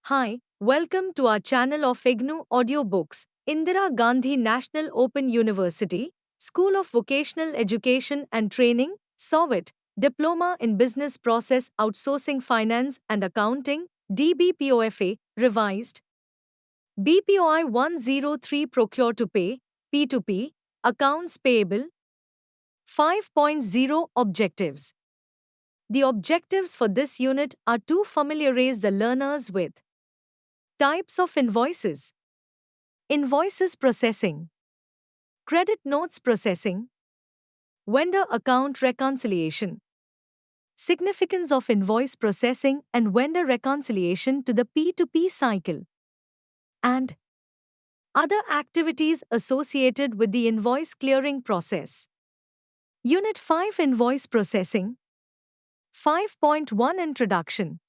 Hi, welcome to our channel of IGNOU Audiobooks, Indira Gandhi National Open University, School of Vocational Education and Training, SOVIT, Diploma in Business Process Outsourcing Finance and Accounting, DBPOFA, revised. BPOI 103 Procure to Pay, P2P, Accounts Payable. 5.0 Objectives. The objectives for this unit are to familiarize the learners with types of invoices, invoices processing, credit notes processing, vendor account reconciliation, significance of invoice processing and vendor reconciliation to the P2P cycle, and other activities associated with the invoice clearing process. Unit 5 Invoice Processing. 5.1 Introduction.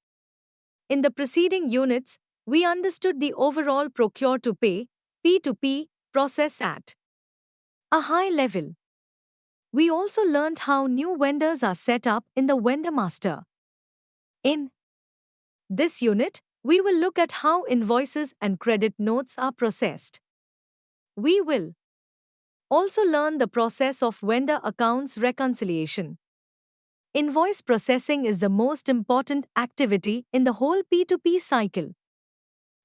In the preceding units, we understood the overall procure to pay, P2P, process at a high level. We also learned how new vendors are set up in the vendor master. In this unit, we will look at how invoices and credit notes are processed. We will also learn the process of vendor accounts reconciliation. Invoice processing is the most important activity in the whole P2P cycle.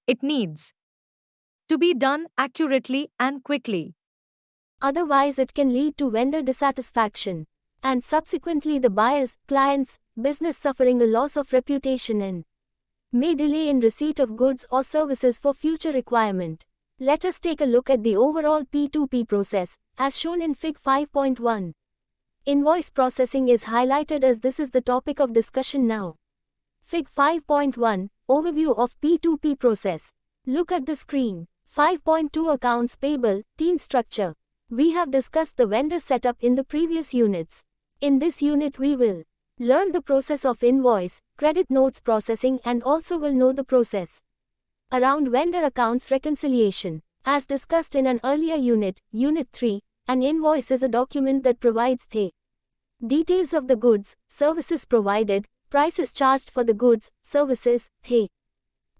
It needs to be done accurately and quickly. Otherwise, it can lead to vendor dissatisfaction, and subsequently the buyers, clients, business suffering a loss of reputation and may delay in receipt of goods or services for future requirement. Let us take a look at the overall P2P process, as shown in Fig 5.1. Invoice processing is highlighted as this is the topic of discussion now. Fig 5.1, Overview of P2P process. Look at the screen. 5.2 Accounts Payable, Team Structure. We have discussed the vendor setup in the previous units. In this unit we will learn the process of invoice, credit notes processing and also will know the process around vendor accounts reconciliation. As discussed in an earlier unit, Unit 3, an invoice is a document that provides the details of the goods, services provided, prices charged for the goods, services, the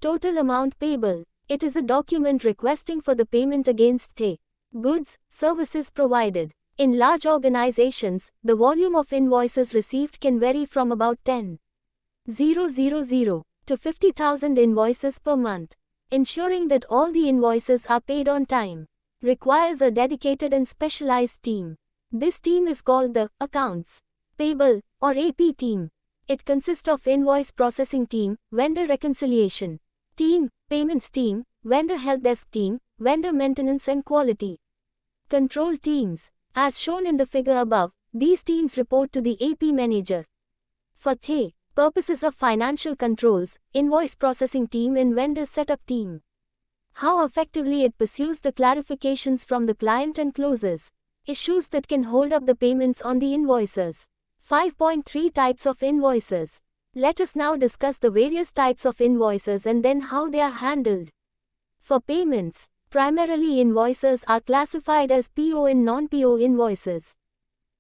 total amount payable. It is a document requesting for the payment against the goods, services provided. In large organizations, the volume of invoices received can vary from about 10,000 to 50,000 invoices per month. Ensuring that all the invoices are paid on time requires a dedicated and specialized team. This team is called the Accounts Payable or AP team. It consists of Invoice Processing Team, Vendor Reconciliation Team, Payments Team, Vendor Help Desk Team, Vendor Maintenance and Quality Control Teams. As shown in the figure above, these teams report to the AP Manager. For the purposes of financial controls, Invoice Processing Team and Vendor Setup Team. How effectively it pursues the clarifications from the client and closes issues that can hold up the payments on the invoices. 5.3 Types of Invoices. Let us now discuss the various types of invoices and then how they are handled. For payments, primarily invoices are classified as PO and non-PO invoices.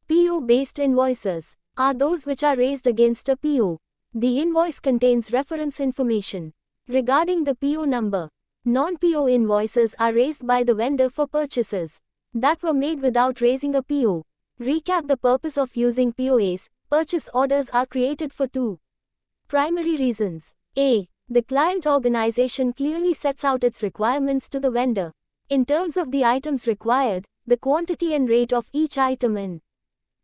PO-based invoices are those which are raised against a PO. The invoice contains reference information regarding the PO number. Non-PO invoices are raised by the vendor for purchases that were made without raising a PO. Recap the purpose of using POAs. Purchase orders are created for two primary reasons. A. The client organization clearly sets out its requirements to the vendor in terms of the items required, the quantity and rate of each item and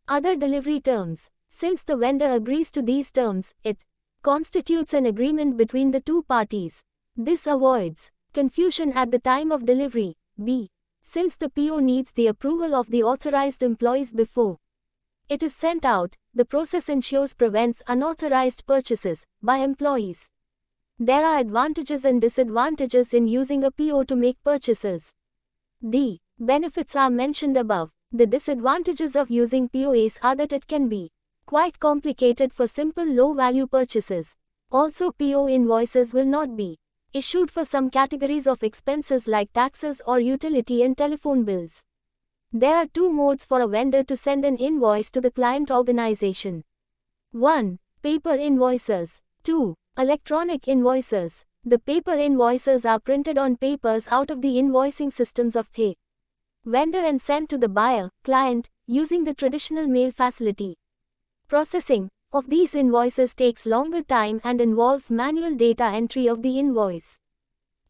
other delivery terms. Since the vendor agrees to these terms, it constitutes an agreement between the two parties. This avoids confusion at the time of delivery. B. Since the PO needs the approval of the authorized employees before it is sent out, the process prevents unauthorized purchases by employees. There are advantages and disadvantages in using a PO to make purchases. The benefits are mentioned above. The disadvantages of using POAs are that it can be quite complicated for simple low-value purchases. Also, PO invoices will not be issued for some categories of expenses like taxes or utility and telephone bills. There are two modes for a vendor to send an invoice to the client organization. 1. Paper invoices. 2. Electronic invoices. The paper invoices are printed on papers out of the invoicing systems of the vendor and sent to the buyer, client, using the traditional mail facility. Processing of these invoices takes longer time and involves manual data entry of the invoice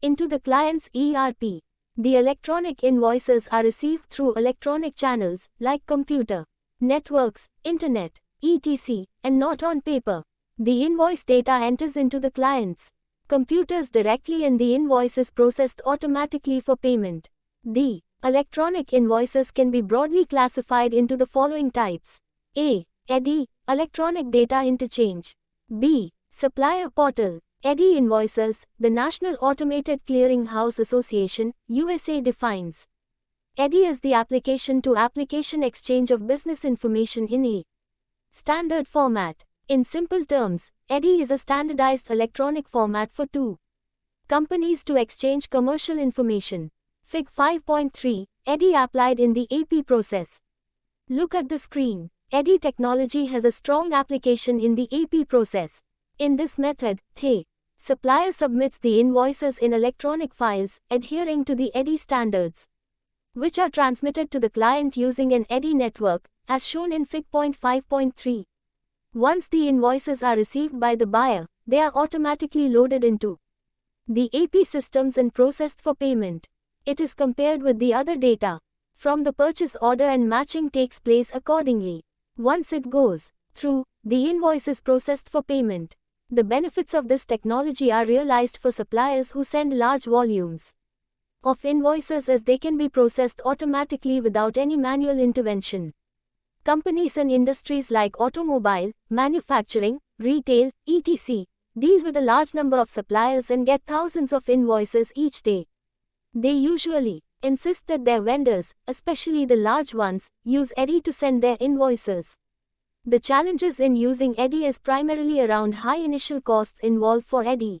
into the client's ERP. The electronic invoices are received through electronic channels like computer, networks, internet, etc., and not on paper. The invoice data enters into the client's computers directly and the invoice is processed automatically for payment. The electronic invoices can be broadly classified into the following types. A. EDI, Electronic Data Interchange. B. Supplier Portal. EDI invoices, the National Automated Clearing House Association, USA defines EDI as the application-to-application exchange of business information in a standard format. In simple terms, EDI is a standardized electronic format for two companies to exchange commercial information. Fig 5.3, EDI applied in the AP process. Look at the screen. EDI technology has a strong application in the AP process. In this method, the supplier submits the invoices in electronic files, adhering to the EDI standards, which are transmitted to the client using an EDI network, as shown in Fig. 5.3. Once the invoices are received by the buyer, they are automatically loaded into the AP systems and processed for payment. It is compared with the other data from the purchase order and matching takes place accordingly. Once it goes through, the invoice is processed for payment. The benefits of this technology are realized for suppliers who send large volumes of invoices as they can be processed automatically without any manual intervention. Companies in industries like automobile, manufacturing, retail, etc., deal with a large number of suppliers and get thousands of invoices each day. They usually insist that their vendors, especially the large ones, use EDI to send their invoices. The challenges in using EDI is primarily around high initial costs involved for EDI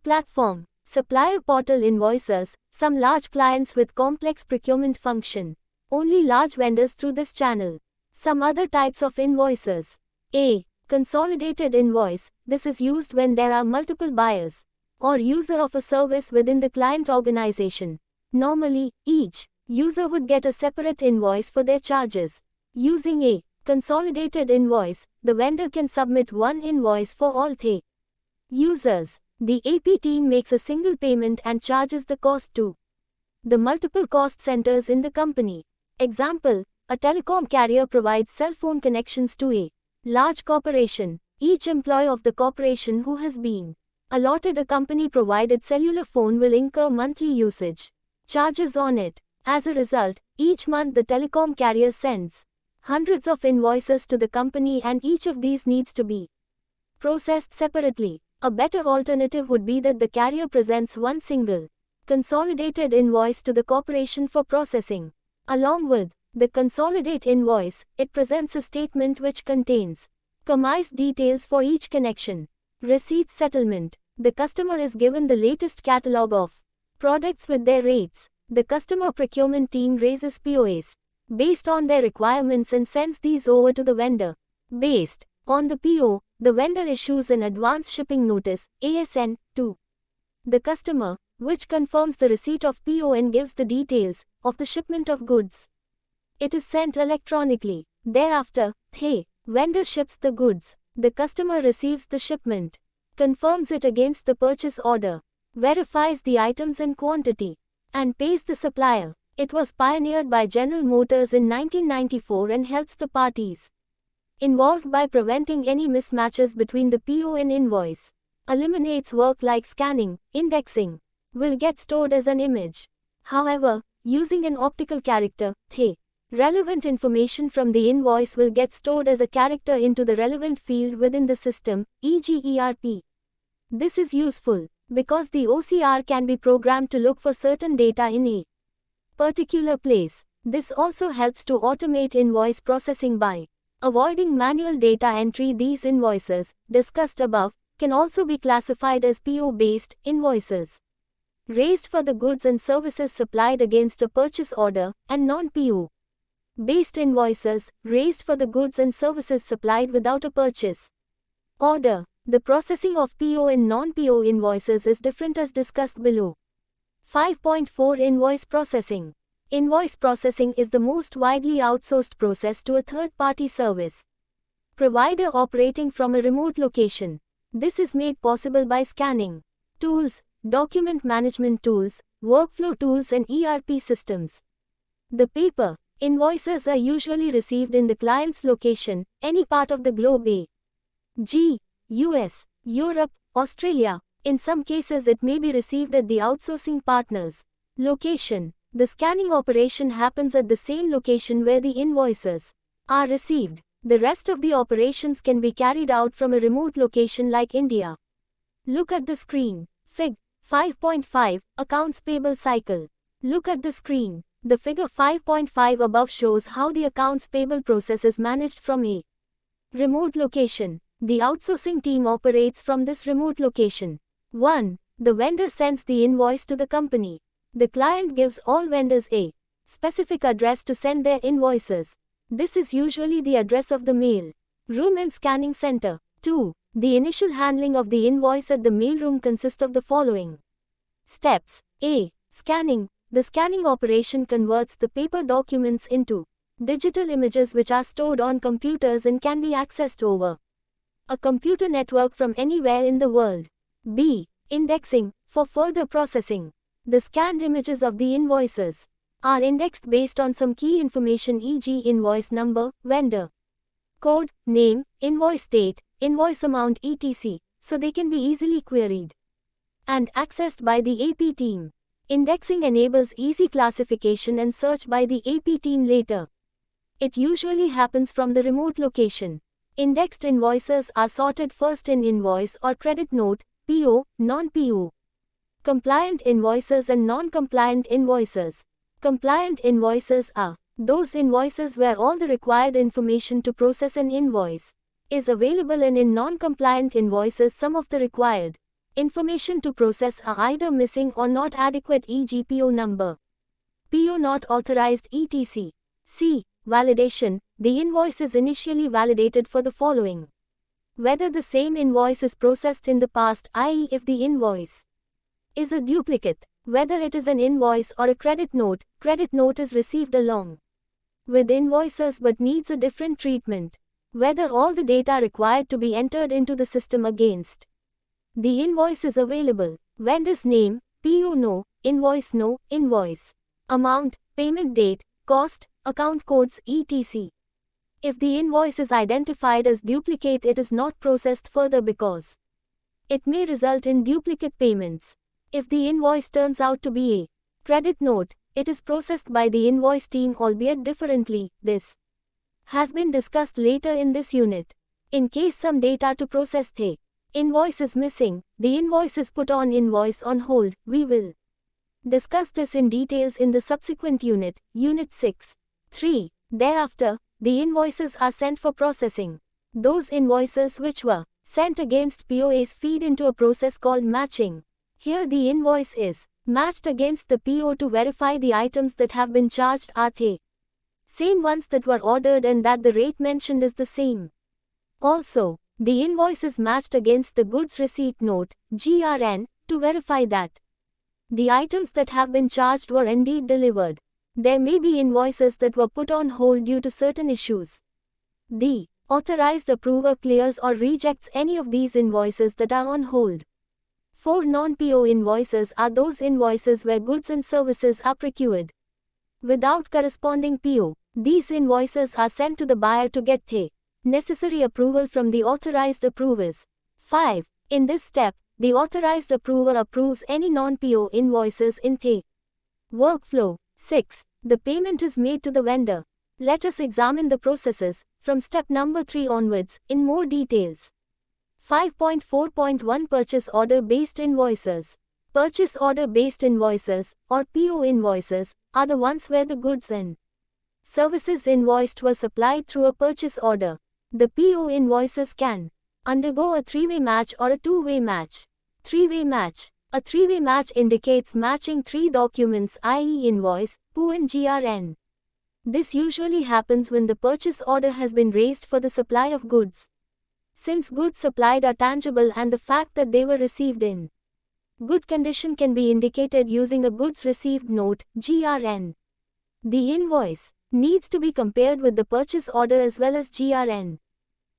platform. Supplier portal invoices, some large clients with complex procurement function. Only large vendors through this channel. Some other types of invoices. A. Consolidated invoice. This is used when there are multiple buyers or user of a service within the client organization. Normally, each user would get a separate invoice for their charges. Using a consolidated invoice, the vendor can submit one invoice for all the users. The AP team makes a single payment and charges the cost to the multiple cost centers in the company. Example, a telecom carrier provides cell phone connections to a large corporation. Each employee of the corporation who has been allotted a company-provided cellular phone will incur monthly usage charges on it. As a result, each month the telecom carrier sends hundreds of invoices to the company and each of these needs to be processed separately. A better alternative would be that the carrier presents one single, consolidated invoice to the corporation for processing. Along with the consolidate invoice, it presents a statement which contains customized details for each connection. Receipt settlement. The customer is given the latest catalog of products with their rates. The customer procurement team raises POAs based on their requirements and sends these over to the vendor. Based on the PO, the vendor issues an advance shipping notice, ASN, to the customer, which confirms the receipt of PO and gives the details of the shipment of goods. It is sent electronically. Thereafter, the vendor ships the goods. The customer receives the shipment, confirms it against the purchase order, verifies the items and quantity, and pays the supplier. It was pioneered by General Motors in 1994 and helps the parties involved by preventing any mismatches between the PO and invoice. Eliminates work like scanning, indexing, will get stored as an image. However, using an optical character, the relevant information from the invoice will get stored as a character into the relevant field within the system, e.g. ERP. This is useful because the OCR can be programmed to look for certain data in a particular place. This also helps to automate invoice processing by avoiding manual data entry. These invoices, discussed above, can also be classified as PO-based invoices, raised for the goods and services supplied against a purchase order, and non-PO based invoices, raised for the goods and services supplied without a purchase order. The processing of PO and non-PO invoices is different as discussed below. 5.4 Invoice Processing. Invoice processing is the most widely outsourced process to a third-party service provider operating from a remote location. This is made possible by scanning tools, document management tools, workflow tools and ERP systems. The paper invoices are usually received in the client's location, any part of the globe, e.g., US, Europe, Australia. In some cases it may be received at the outsourcing partner's location. The scanning operation happens at the same location where the invoices are received. The rest of the operations can be carried out from a remote location like India. Look at the screen. Fig. 5.5, Accounts Payable Cycle. Look at the screen. The figure 5.5 above shows how the accounts payable process is managed from a remote location. The outsourcing team operates from this remote location. 1. The vendor sends the invoice to the company. The client gives all vendors a specific address to send their invoices. This is usually the address of the mail room and scanning center. 2. The initial handling of the invoice at the mailroom consists of the following steps. A. Scanning. The scanning operation converts the paper documents into digital images which are stored on computers and can be accessed over a computer network from anywhere in the world. B. Indexing. For further processing, the scanned images of the invoices are indexed based on some key information, e.g., invoice number, vendor code, name, invoice date, invoice amount, etc., so they can be easily queried and accessed by the AP team. Indexing enables easy classification and search by the AP team later. It usually happens from the remote location. Indexed invoices are sorted first in invoice or credit note, PO, non-PO. Compliant invoices and non-compliant invoices. Compliant invoices are those invoices where all the required information to process an invoice is available, and in non-compliant invoices some of the required information to process are either missing or not adequate, e.g., PO number, PO not authorized, etc. C. Validation. The invoice is initially validated for the following: whether the same invoice is processed in the past, i.e., if the invoice is a duplicate, whether it is an invoice or a credit note is received along with invoices but needs a different treatment, whether all the data required to be entered into the system against the invoice is available, vendor's name, PO no, invoice amount, payment date, cost, account codes, etc. If the invoice is identified as duplicate, it is not processed further because it may result in duplicate payments. If the invoice turns out to be a credit note, it is processed by the invoice team, albeit differently. This has been discussed later in this unit. In case some data to process the invoice is missing, the invoice is put on invoice on hold. We will discuss this in details in the subsequent unit, Unit 6. 3. Thereafter, the invoices are sent for processing. Those invoices which were sent against POs feed into a process called matching. Here the invoice is matched against the PO to verify the items that have been charged are the same ones that were ordered and that the rate mentioned is the same. Also, the invoice is matched against the goods receipt note, GRN, to verify that the items that have been charged were indeed delivered. There may be invoices that were put on hold due to certain issues. The authorized approver clears or rejects any of these invoices that are on hold. 4. Non-PO invoices are those invoices where goods and services are procured without corresponding PO. These invoices are sent to the buyer to get the necessary approval from the authorized approvers. 5. In this step, the authorized approver approves any non-PO invoices in the workflow. 6. The payment is made to the vendor. Let us examine the processes from step number 3 onwards in more details. 5.4.1 Purchase Order Based Invoices. Purchase Order Based Invoices, or PO invoices, are the ones where the goods and services invoiced were supplied through a purchase order. The PO invoices can undergo a three-way match or a two-way match. Three-way match. A three-way match indicates matching three documents, i.e. invoice, PO and GRN. This usually happens when the purchase order has been raised for the supply of goods. since goods supplied are tangible and the fact that they were received in good condition can be indicated using a goods received note, GRN. The invoice needs to be compared with the purchase order as well as GRN.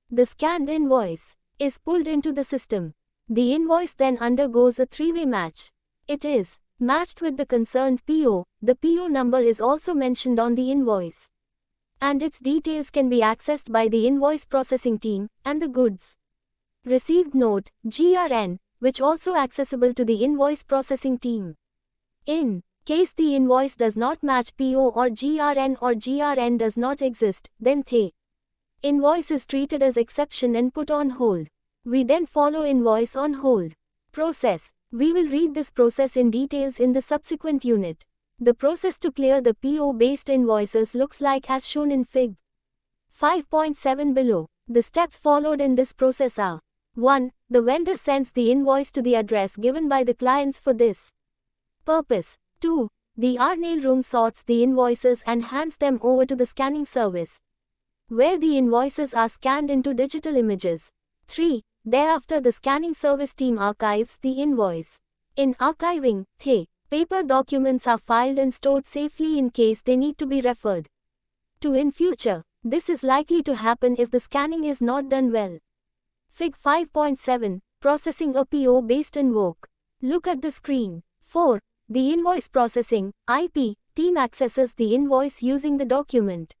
The scanned invoice is pulled into the system. The invoice then undergoes a three-way match. It is matched with the concerned PO. The PO number is also mentioned on the invoice, and its details can be accessed by the invoice processing team, and the goods received note, GRN, which also accessible to the invoice processing team. In case the invoice does not match PO or GRN does not exist, then the invoice is treated as exception and put on hold. We then follow invoice on hold process. We will read this process in details in the subsequent unit. The process to clear the PO-based invoices looks like as shown in Fig. 5.7 below. The steps followed in this process are: 1. The vendor sends the invoice to the address given by the clients for this purpose. 2. The R&L room sorts the invoices and hands them over to the scanning service, where the invoices are scanned into digital images. 3. Thereafter the scanning service team archives the invoice. In archiving, the paper documents are filed and stored safely in case they need to be referred to in future. This is likely to happen if the scanning is not done well. Fig 5.7. Processing a PO-based invoke. Look at the screen. 4. The invoice processing IP team accesses the invoice using the document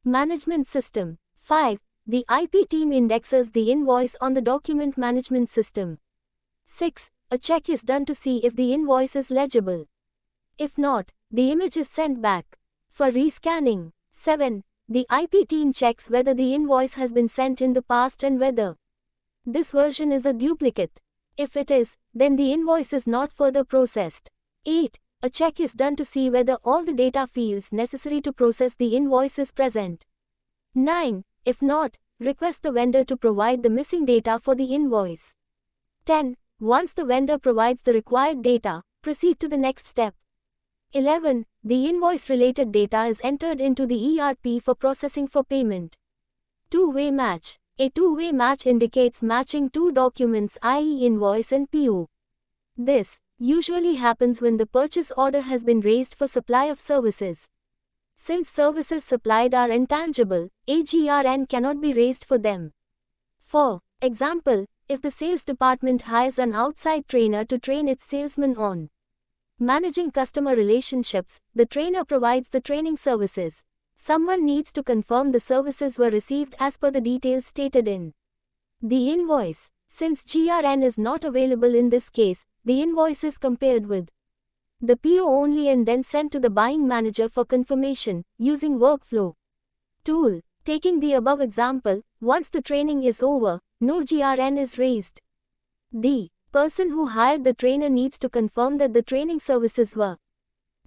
management system. 5. The IP team indexes the invoice on the document management system. 6. A check is done to see if the invoice is legible. If not, the image is sent back for rescanning. 7. The IP team checks whether the invoice has been sent in the past and whether this version is a duplicate. If it is, then the invoice is not further processed. 8. A check is done to see whether all the data fields necessary to process the invoice is present. 9. If not, request the vendor to provide the missing data for the invoice. 10. Once the vendor provides the required data, proceed to the next step. 11. The invoice-related data is entered into the ERP for processing for payment. Two-way match. A two-way match indicates matching two documents, i.e. invoice and PO. This usually happens when the purchase order has been raised for supply of services. Since services supplied are intangible, a GRN cannot be raised for them. For example, if the sales department hires an outside trainer to train its salesmen on managing customer relationships, the trainer provides the training services. Someone needs to confirm the services were received as per the details stated in the invoice. Since GRN is not available in this case, the invoice is compared with the PO only and then sent to the buying manager for confirmation, using workflow tool. Taking the above example, once the training is over, no GRN is raised. The person who hired the trainer needs to confirm that the training services were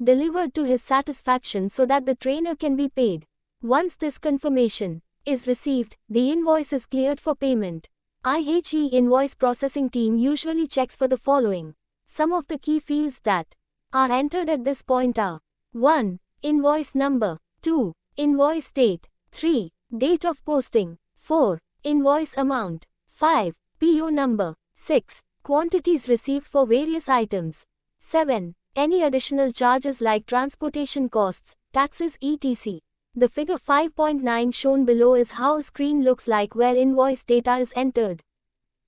delivered to his satisfaction so that the trainer can be paid. Once this confirmation is received, the invoice is cleared for payment. IHE invoice processing team usually checks for the following. Some of the key fields that are entered at this point are: 1. Invoice number. 2. Invoice date. 3. Date of posting. 4. Invoice amount. 5. PO number. 6. Quantities received for various items. 7. Any additional charges like transportation costs, taxes etc. The figure 5.9 shown below is how a screen looks like where invoice data is entered.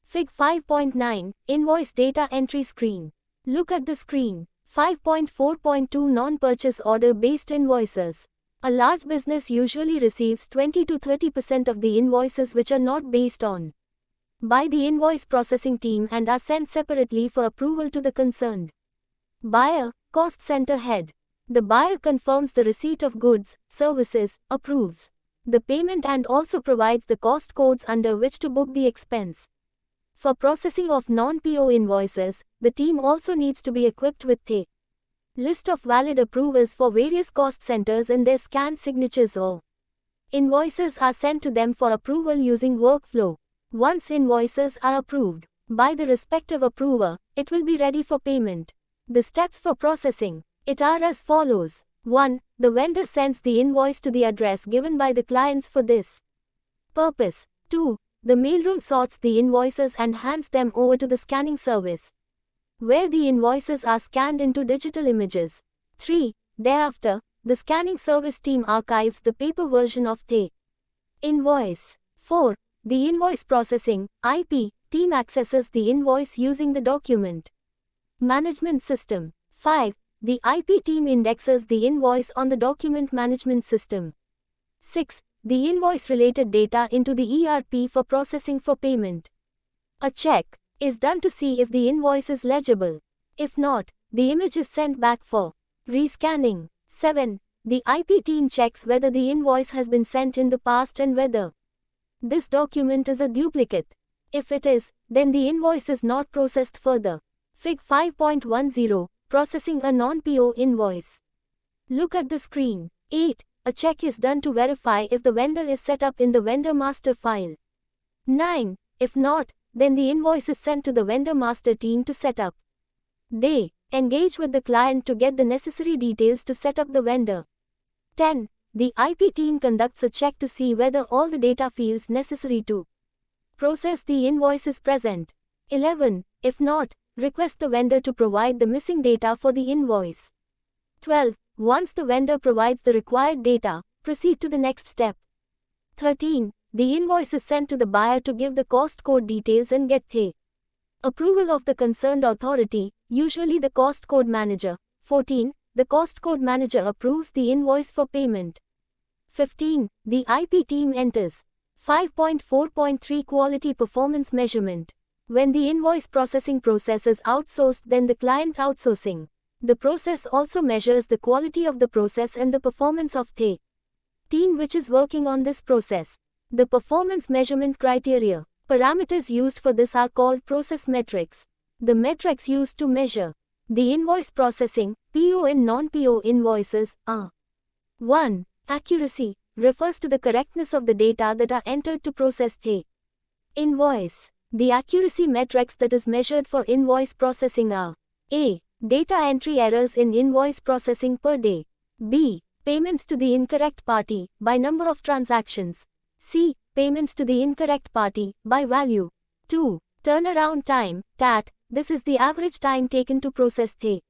Fig 5.9, Invoice Data Entry Screen. Look at the screen. 5.4.2 Non-purchase order-based invoices. A large business usually receives 20 to 30% of the invoices which are not based on by the invoice processing team and are sent separately for approval to the concerned buyer, cost center head. The buyer confirms the receipt of goods, services, approves the payment and also provides the cost codes under which to book the expense. For processing of non-PO invoices, the team also needs to be equipped with a list of valid approvers for various cost centers and their scanned signatures or invoices are sent to them for approval using workflow. Once invoices are approved by the respective approver, it will be ready for payment. The steps for processing it are as follows. 1. The vendor sends the invoice to the address given by the clients for this purpose. 2. the mailroom sorts the invoices and hands them over to the scanning service, where the invoices are scanned into digital images. 3. Thereafter, the scanning service team archives the paper version of the invoice. 4. The invoice processing (IP) team accesses the invoice using the document management system. 5. The IP team indexes the invoice on the document management system. 6. The invoice-related data into the ERP for processing for payment. A check is done to see if the invoice is legible. If not, the image is sent back for rescanning. 7. The IP team checks whether the invoice has been sent in the past and whether this document is a duplicate. If it is, then the invoice is not processed further. Fig 5.10, Processing a non-PO invoice. Look at the screen. 8. A check is done to verify if the vendor is set up in the vendor master file. 9. If not, then the invoice is sent to the vendor master team to set up. They engage with the client to get the necessary details to set up the vendor. 10. The IP team conducts a check to see whether all the data fields necessary to process the invoice is present. 11. If not, request the vendor to provide the missing data for the invoice. 12. Once the vendor provides the required data, proceed to the next step. 13. The invoice is sent to the buyer to give the cost code details and get the approval of the concerned authority, usually the cost code manager. 14. The cost code manager approves the invoice for payment. 15. The IP team enters. 5.4.3 Quality Performance Measurement. When the invoice processing process is outsourced, then the client outsourcing. The process also measures the quality of the process and the performance of the team which is working on this process. The performance measurement criteria. Parameters used for this are called process metrics. The metrics used to measure the invoice processing, PO and non-PO invoices are 1. Accuracy refers to the correctness of the data that are entered to process the invoice. The accuracy metrics that is measured for invoice processing are A. Data entry errors in invoice processing per day. B. Payments to the incorrect party by number of transactions. C. Payments to the incorrect party by value. 2. Turnaround time, TAT. This is the average time taken to process the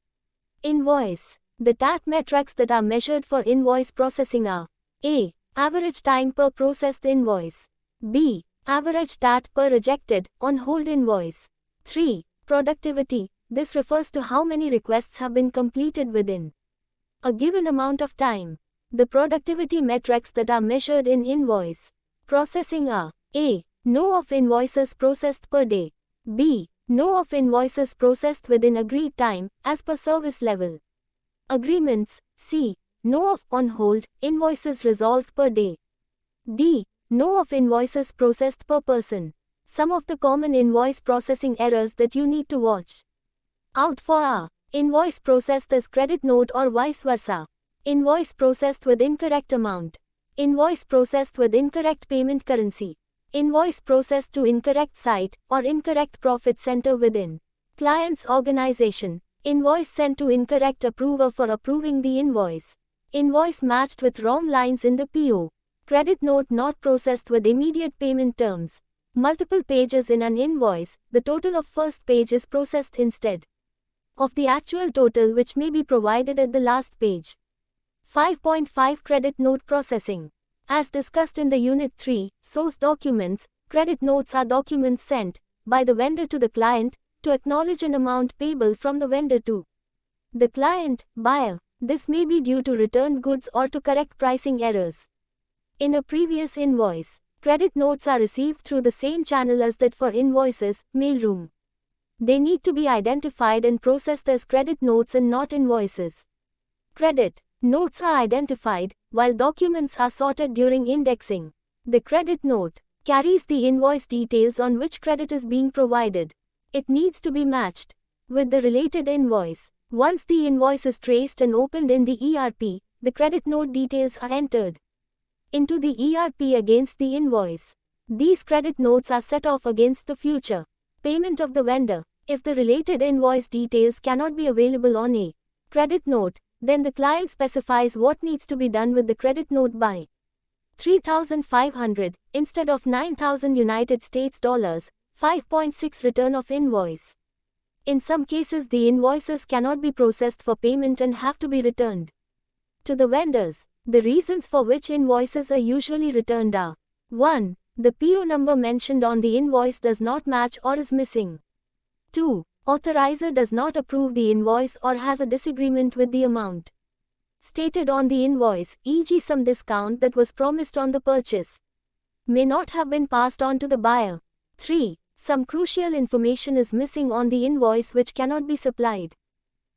invoice. The TAT metrics that are measured for invoice processing are A. Average time per processed invoice. B. Average TAT per rejected, on hold invoice. 3. Productivity. This refers to how many requests have been completed within a given amount of time. The productivity metrics that are measured in invoice processing are A. No of invoices processed per day. B. No of invoices processed within agreed time, as per service level agreements. C. No of on hold invoices resolved per day. D. No of invoices processed per person. Some of the common invoice processing errors that you need to watch out for are invoice processed as credit note or vice versa, invoice processed with incorrect amount, invoice processed with incorrect payment currency, invoice processed to incorrect site or incorrect profit center within client's organization, invoice sent to incorrect approver for approving the invoice, invoice matched with wrong lines in the PO, credit note not processed with immediate payment terms, multiple pages in an invoice, the total of first page is processed instead of the actual total which may be provided at the last page. 5.5 Credit Note Processing. As discussed in the Unit 3, Source Documents, credit notes are documents sent by the vendor to the client to acknowledge an amount payable from the vendor to the client, buyer. This may be due to returned goods or to correct pricing errors in a previous invoice. Credit notes are received through the same channel as that for invoices, mailroom. They need to be identified and processed as credit notes and not invoices. Credit notes are identified, while documents are sorted during indexing. The credit note carries the invoice details on which credit is being provided. It needs to be matched with the related invoice. Once the invoice is traced and opened in the ERP, the credit note details are entered into the ERP against the invoice. These credit notes are set off against the future payment of the vendor. If the related invoice details cannot be available on a credit note, then the client specifies what needs to be done with the credit note by $3,500 instead of $9,000 United States dollars, 5.6 return of invoice. In some cases the invoices cannot be processed for payment and have to be returned to the vendors. The reasons for which invoices are usually returned are: 1. The PO number mentioned on the invoice does not match or is missing. 2. Authorizer does not approve the invoice or has a disagreement with the amount stated on the invoice, e.g. some discount that was promised on the purchase may not have been passed on to the buyer. 3. Some crucial information is missing on the invoice which cannot be supplied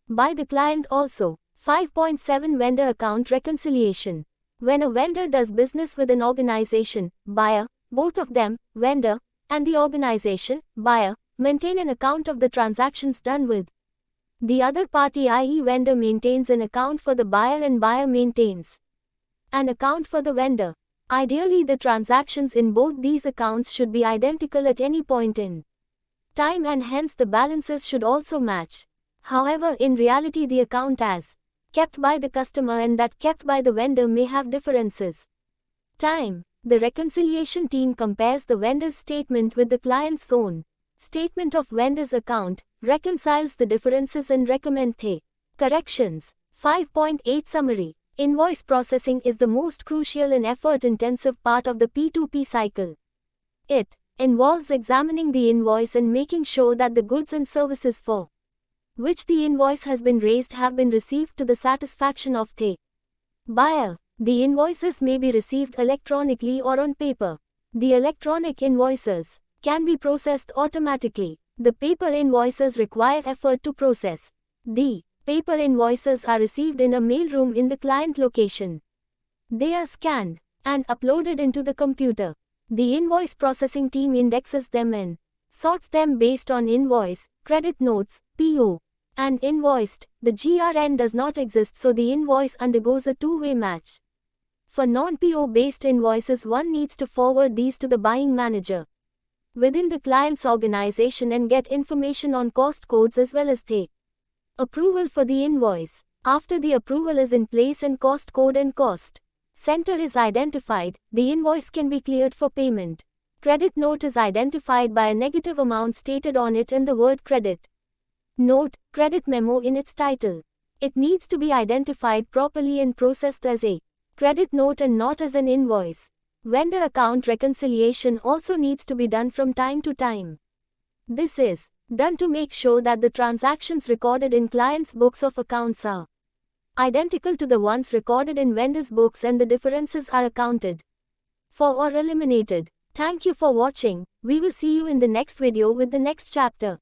by the client also. 5.7 Vendor account reconciliation. When a vendor does business with an organization, buyer, both of them, vendor, and the organization, buyer, maintain an account of the transactions done with the other party, i.e. vendor maintains an account for the buyer and buyer maintains an account for the vendor. Ideally, the transactions in both these accounts should be identical at any point in time and hence the balances should also match. However, in reality the account as kept by the customer and that kept by the vendor may have differences. Time. The reconciliation team compares the vendor's statement with the client's own statement of vendor's account, reconciles the differences and recommend the corrections. 5.8 Summary. Invoice processing is the most crucial and effort-intensive part of the P2P cycle. It involves examining the invoice and making sure that the goods and services for which the invoice has been raised have been received to the satisfaction of the buyer. The invoices may be received electronically or on paper. The electronic invoices can be processed automatically. The paper invoices require effort to process. The paper invoices are received in a mailroom in the client location. They are scanned and uploaded into the computer. The invoice processing team indexes them and sorts them based on invoice, credit notes, PO, and invoiced. The GRN does not exist, so the invoice undergoes a two-way match. For non-PO based invoices, one needs to forward these to the buying manager within the client's organization and get information on cost codes as well as the approval for the invoice. After the approval is in place and cost code and cost center is identified, the invoice can be cleared for payment. Credit note is identified by a negative amount stated on it and the word credit note, credit memo in its title. It needs to be identified properly and processed as a credit note and not as an invoice. Vendor account reconciliation also needs to be done from time to time. This is done to make sure that the transactions recorded in client's books of accounts are identical to the ones recorded in vendor's books and the differences are accounted for or eliminated. Thank you for watching. We will see you in the next video with the next chapter.